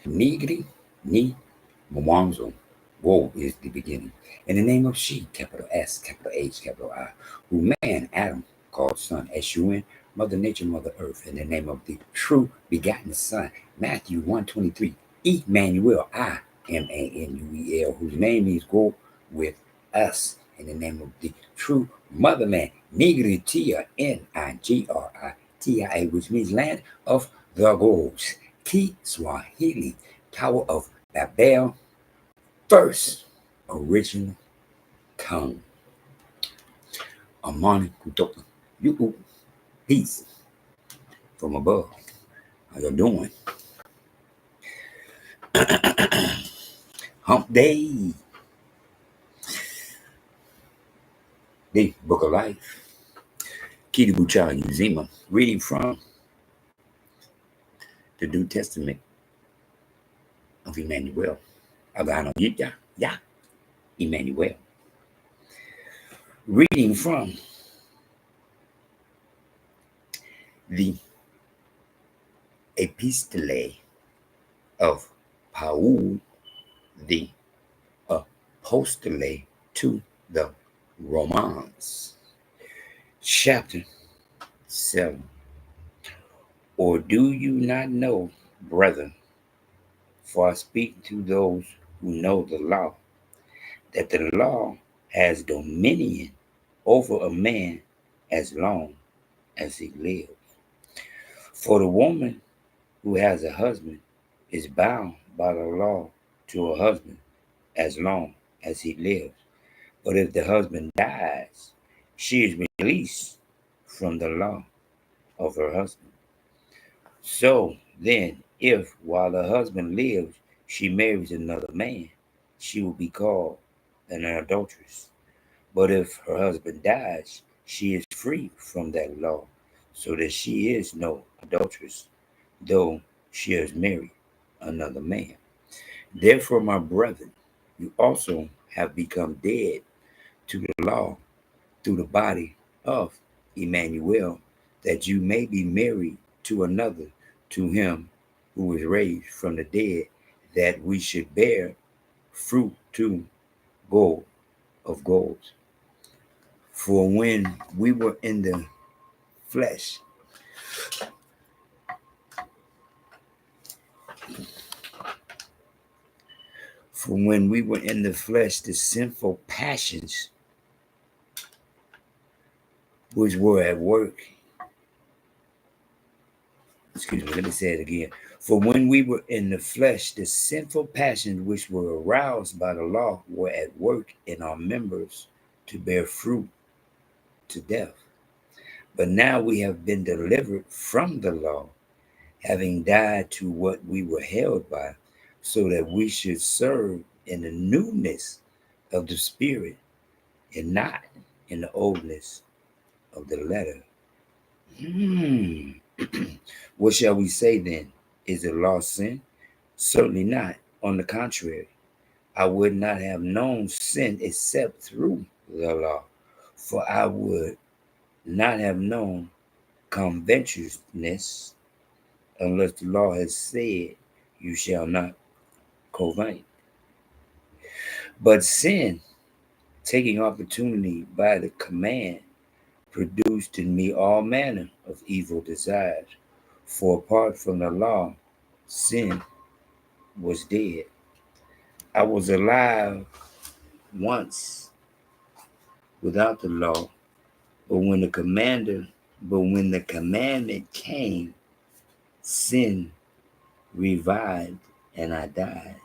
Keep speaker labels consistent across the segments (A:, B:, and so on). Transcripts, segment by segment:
A: Nigri, ni, Mwanzo. Woe is the beginning. In the name of she, capital S, capital H, capital I, who man, Adam, called son, S-U-N, Mother Nature, Mother Earth, in the name of the true begotten Son, Matthew 1:23, Emmanuel, Immanuel, whose name is Go with us, in the name of the true Mother Man, Nigritia, Nigritiia, which means land of the gods, Kiswahili, Tower of Babel, first original tongue. Amani kutoka you peace from above. How you doing? Hump day. The Book of Life. Kitabucha Uzima. Reading from the New Testament of Emmanuel. Agano Jipya. Imanuel. Reading from the Epistole of Paul, the Apostle to the RoMans, chapter 7. Or do you not know, brethren, for I speak to those who know the law, that the law has dominion over a man as long as he lives? For the woman who has a husband is bound by the law to her husband as long as he lives. But if the husband dies, she is released from the law of her husband. So then, if while the husband lives, she marries another man, she will be called an adulteress. But if her husband dies, she is free from that law, so that she is no adulteress, though she has married another man. Therefore, my brethren, you also have become dead to the law through the body of Emmanuel, that you may be married to another, to him who was raised from the dead, that we should bear fruit to God of gods. For when we were in the flesh, the sinful passions which were at work. Excuse me, let me say it again. For when we were in the flesh, the sinful passions which were aroused by the law were at work in our members to bear fruit to death. But now we have been delivered from the law, having died to what we were held by, so that we should serve in the newness of the Spirit and not in the oldness of the letter. What shall we say then? Is the law sin? Certainly not. On the contrary, I would not have known sin except through the law, for I would not have known covetousness unless the law has said, you shall not covet. But sin, taking opportunity by the command, produced in me all manner of evil desires. For apart from the law, sin was dead. I was alive once without the law, but when the commandment came, sin revived and I died.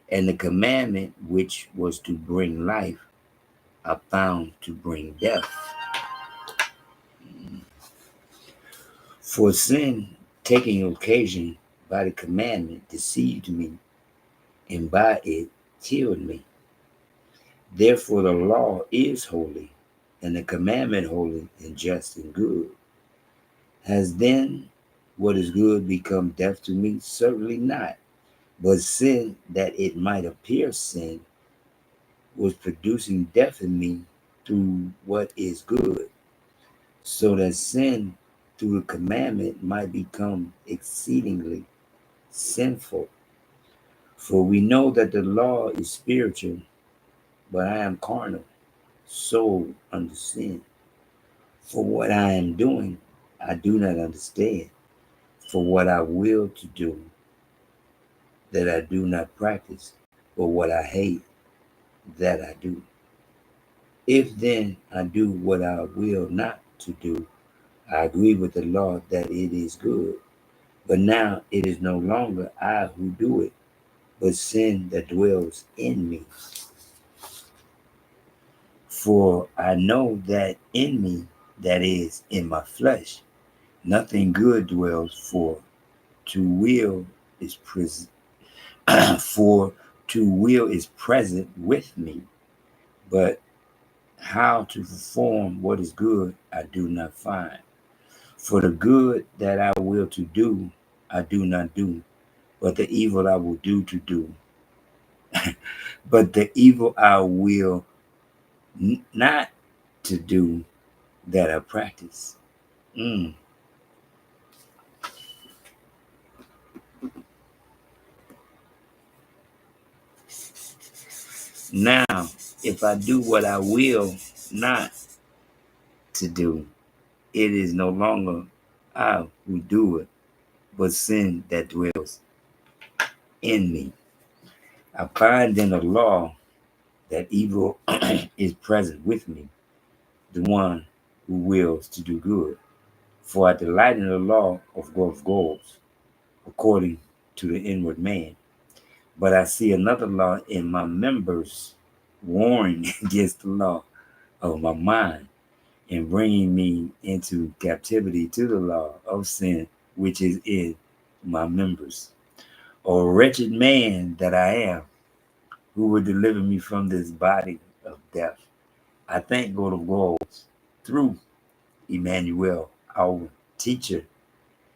A: And the commandment which was to bring life, I found to bring death. For sin, taking occasion by the commandment, deceived me, and by it killed me. Therefore the law is holy, and the commandment holy and just and good. Has then what is good become death to me? Certainly not. But sin, that it might appear sin, was producing death in me through what is good, so that sin through the commandment might become exceedingly sinful. For we know that the law is spiritual, but I am carnal, sold under sin. For what I am doing, I do not understand. For what I will to do, that I do not practice, but what I hate, that I do. If then I do what I will not to do, I agree with the law that it is good. But now it is no longer I who do it, but sin that dwells in me. For I know that in me, that is, in my flesh, nothing good dwells, for to will is present. For to will is present with me, but how to perform what is good I do not find. For the good that I will to do, I do not do, but the evil I will do to do. But the evil I will not to do, that I practice. Mm. Now, if I do what I will not to do, it is no longer I who do it, but sin that dwells in me. I find in the law that evil is present with me, the one who wills to do good. For I delight in the law of goals, according to the inward man. But I see another law in my members, warring against the law of my mind, and bringing me into captivity to the law of sin which is in my members. O wretched man that I am, who will deliver me from this body of death? I thank God of gods through Imanuel, our teacher.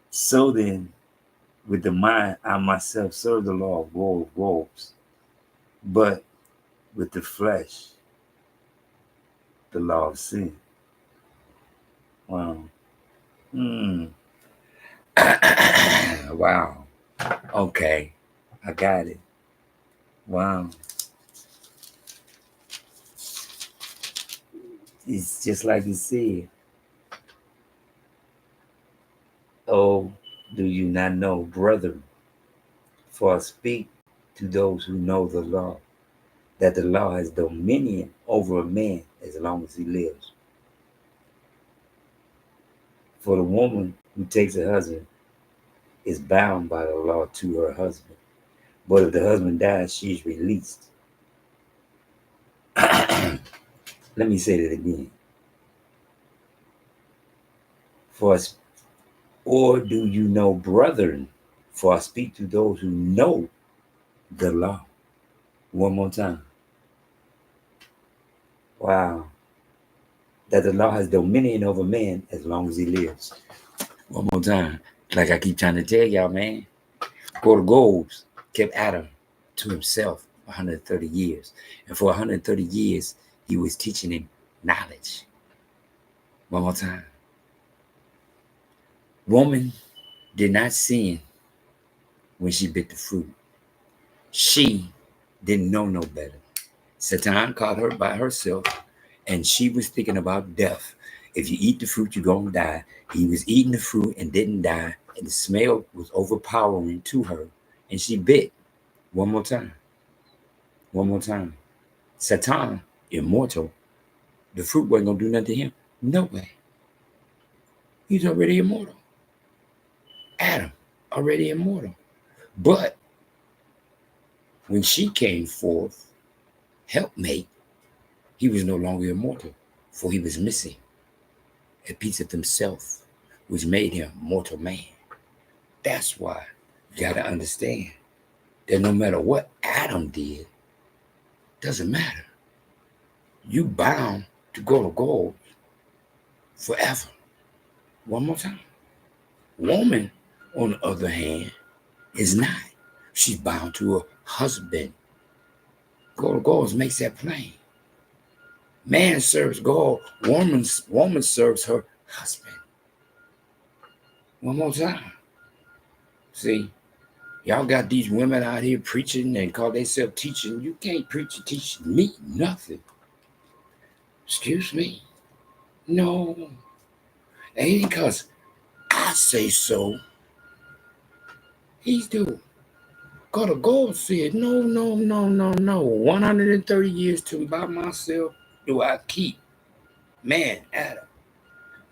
A: So then, with the mind, I myself serve the law of gods, but with the flesh, the law of sin. Wow. Wow. Okay. I got it. Wow. It's just like you said. Oh, do you not know, brethren? For I speak to those who know the law, that the law has dominion over a man as long as he lives. For the woman who takes a husband is bound by the law to her husband. But if the husband dies, she is released. Let me say that again. Or do you know, brethren? For I speak to those who know the law. One more time. Wow. That the law has dominion over man as long as he lives. One more time. Like I keep trying to tell y'all, man. Goals kept Adam to himself 130 years. And for 130 years, he was teaching him knowledge. One more time. Woman did not sin when she bit the fruit. She didn't know no better. Satan caught her by herself, and she was thinking about death. If you eat the fruit, you're going to die. He was eating the fruit and didn't die, and the smell was overpowering to her, and she bit. One more time. One more time. Satan, immortal, the fruit wasn't going to do nothing to him. No way. He's already immortal. Adam, already immortal. But when she came forth, helpmate, he was no longer immortal, for he was missing a piece of himself, which made him mortal man. That's why you got to understand that no matter what Adam did, doesn't matter. You bound to go to gold forever. One more time. Woman, on the other hand, is not. She's bound to her husband. Go to gold makes that plain. Man serves God. Woman serves her husband. One more time. See, y'all got these women out here preaching and call themselves teaching. You can't preach and teach me nothing. Excuse me. No. Ain't because I say so. He's doing. God said, no, no, no, no, no. 130 years to by myself do I keep man Adam.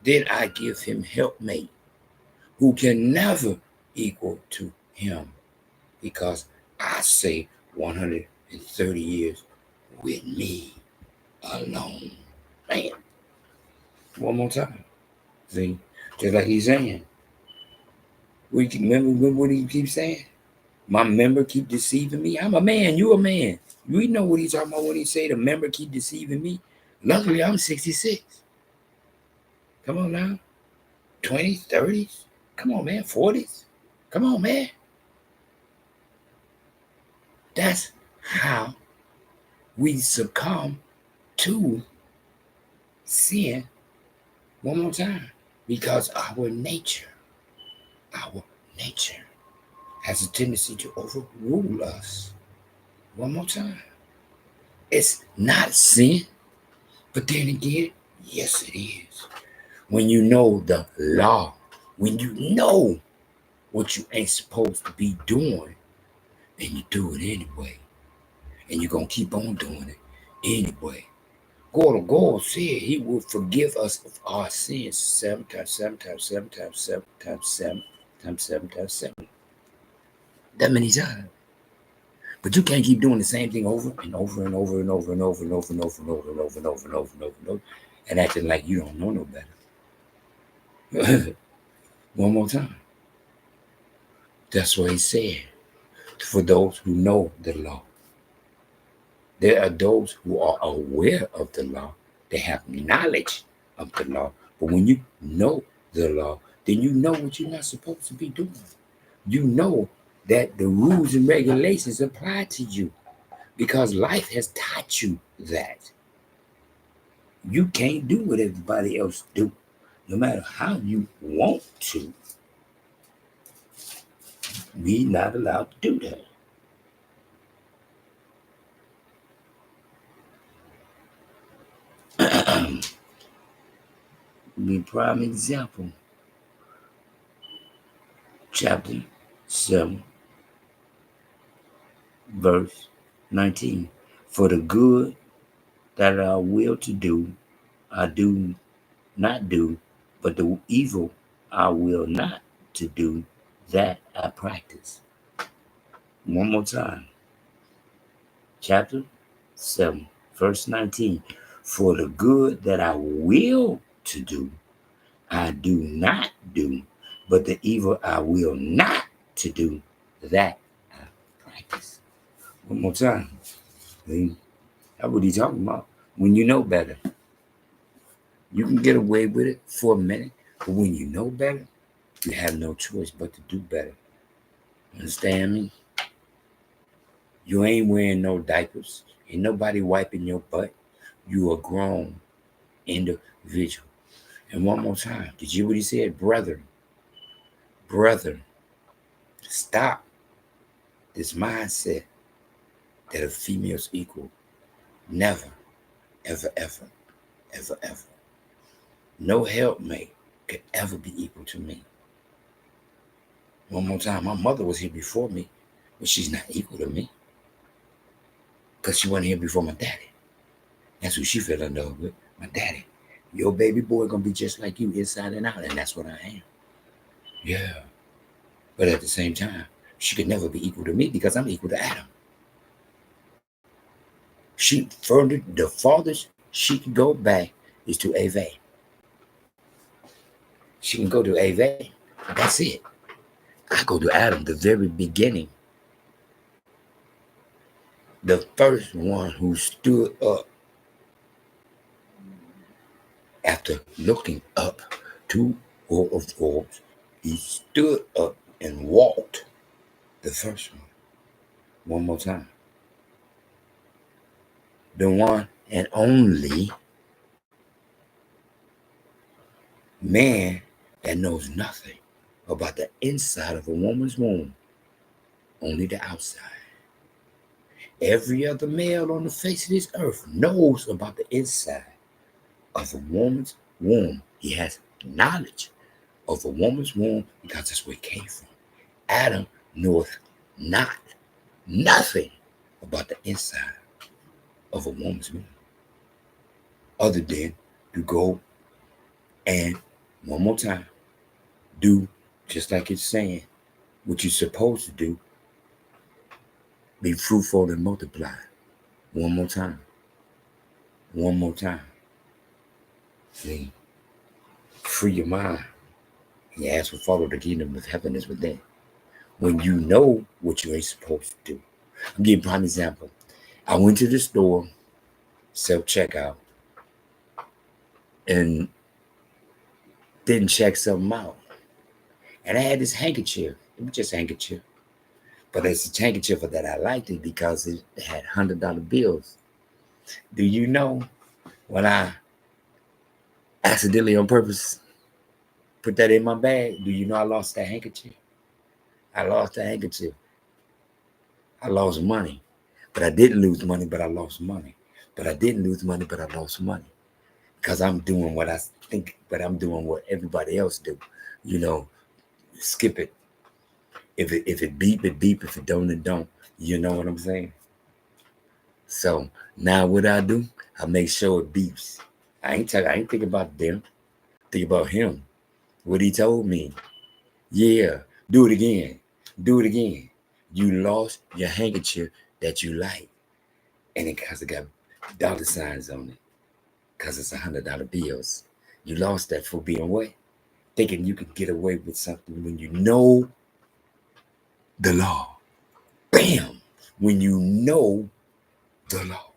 A: Then I give him helpmate who can never equal to him, because I say 130 years with me alone. Man, one more time. See, just like he's saying. We can remember what he keeps saying. My member keep deceiving me. I'm a man. You a man. We know what he's talking about when he say the member keep deceiving me. Luckily, I'm 66. Come on now. 20s, 30s. Come on, man. 40s. Come on, man. That's how we succumb to sin one more time. Because our nature has a tendency to overrule us. One more time. It's not sin, but then again, yes it is. When you know the law, when you know what you ain't supposed to be doing, and you do it anyway. And you're going to keep on doing it anyway. God said he will forgive us of our sins 7 times 7 times 7 times 7 times 7 times 7 times 7. That many times. But you can't keep doing the same thing over and over and over and over and over and over and over and over and over and over and over and over and over and acting like you don't know no better. One more time. That's what he said. For those who know the law. There are those who are aware of the law. They have knowledge of the law. But when you know the law, then you know what you're not supposed to be doing. You know that the rules and regulations apply to you because life has taught you that. You can't do what everybody else do, no matter how you want to. We're not allowed to do that. Be prime example. Chapter 7, verse 19. For the good that I will to do, I do not do, but the evil I will not to do, that I practice. One more time. Chapter 7, verse 19. For the good that I will to do, I do not do, but the evil I will not to do, that I practice. One more time. See? That's what he's talking about. When you know better, you can get away with it for a minute, but when you know better, you have no choice but to do better. Understand me? You ain't wearing no diapers. Ain't nobody wiping your butt. You a grown individual. And one more time, did you hear what he said? Brother, stop this mindset that a female's equal. Never, ever, ever, ever, ever. No helpmate could ever be equal to me. One more time, my mother was here before me, but she's not equal to me. Because she wasn't here before my daddy. That's who she fell in love with, my daddy. Your baby boy gonna be just like you inside and out, and that's what I am. Yeah. But at the same time, she could never be equal to me because I'm equal to Adam. The farthest she can go back is to Ava. She can go to Ava. That's it. I go to Adam, the very beginning. The first one who stood up after looking up to all of orbs. He stood up and walked. The first one. One more time. The one and only man that knows nothing about the inside of a woman's womb, only the outside. Every other male on the face of this earth knows about the inside of a woman's womb. He has knowledge of a woman's womb because that's where it came from. Adam knoweth not nothing about the inside of a woman's womb, other than to go and, one more time, do just like it's saying, what you're supposed to do. Be fruitful and multiply. One more time. One more time. See, free your mind. He asked for follow the kingdom of heaven is within. When you know what you ain't supposed to do. I'm giving prime example. I went to the store, self-checkout, and didn't check something out. And I had this handkerchief. It was just a handkerchief. But it's a handkerchief that I liked it because it had $100 bills. Do you know when I accidentally on purpose put that in my bag, do you know I lost that handkerchief? I lost that handkerchief. I lost money. But I didn't lose money, but I lost money. But I didn't lose money, but I lost money. Because I'm doing what I think, but I'm doing what everybody else do. You know, skip it. If it beep, it beep. If it don't, it don't. You know what I'm saying? So now what I do, I make sure it beeps. I ain't thinking about them. Think about him. What he told me. Yeah, do it again. Do it again. You lost your handkerchief that you like. And it because it got dollar signs on it. Because it's $100 bills. You lost that for being what? Thinking you could get away with something when you know the law. Bam! When you know the law.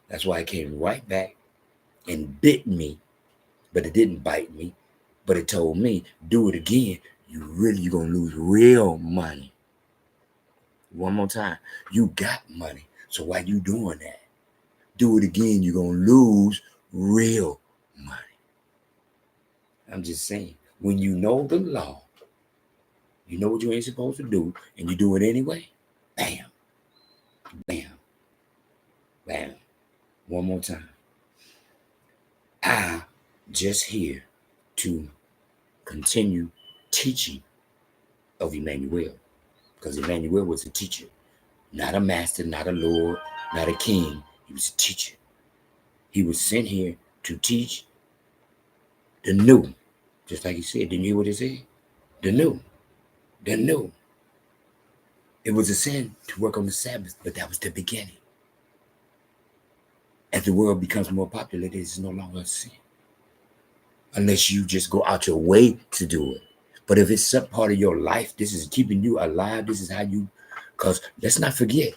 A: That's why it came right back and bit me. But it didn't bite me. But it told me, do it again. You're going to lose real money. One more time. You got money. So why you doing that? Do it again. You're going to lose real money. I'm just saying, when you know the law, you know what you ain't supposed to do, and you do it anyway, bam, bam, bam. One more time. I just here to continue teaching of Imanuel, because Imanuel was a teacher, not a master, not a lord, not a king. He was a teacher. He was sent here to teach the new, just like he said. Didn't you hear what he said? The new. The new. It was a sin to work on the Sabbath, but that was the beginning. As the world becomes more popular, it is no longer a sin. Unless you just go out your way to do it. But if it's some part of your life, this is keeping you alive. This is how you, because let's not forget,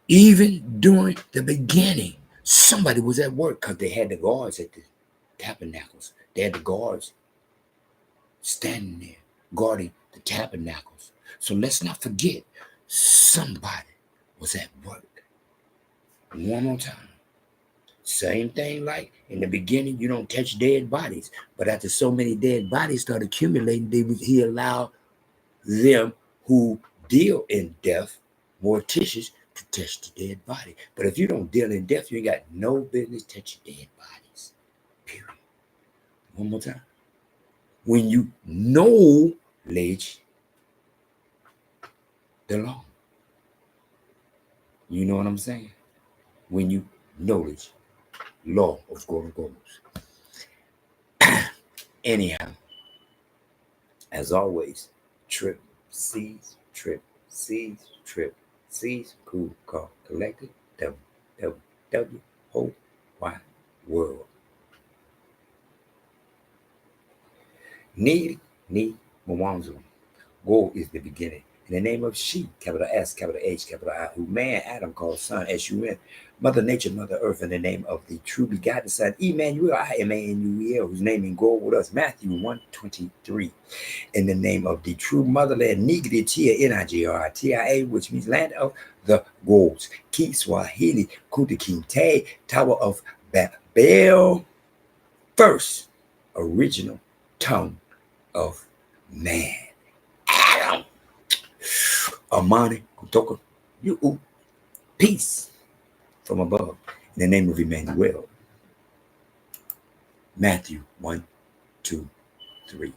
A: even during the beginning, somebody was at work because they had the guards at the tabernacles. They had the guards standing there guarding the tabernacles. So let's not forget, somebody was at work. One more time. Same thing like in the beginning, you don't touch dead bodies. But after so many dead bodies started accumulating, he allowed them who deal in death, morticians, to touch the dead body. But if you don't deal in death, you ain't got no business touching dead bodies. Period. One more time. When you knowledge the law. You know what I'm saying? When you knowledge law of God. Anyhow, as always, trip, C's, cool, call, collected, W, whole wide world. Need, Mwanzo. Go is the beginning. In the name of she, capital S, capital H, capital I, who man, Adam called son, S-U-N, Mother Nature, Mother Earth, in the name of the true begotten Son, Emmanuel, I-M-A-N-U-E-L, whose name in go with us, Matthew 1:23. In the name of the true motherland, Nigri Tia N-I-G-R-I-T-I-A, which means land of the goals. Ki Swahili, Kutikinte, Tower of Babel, first original tongue of man. Adam. Amani, Kutoka, you peace from above. In the name of Emmanuel. Matthew 1, 2, 3.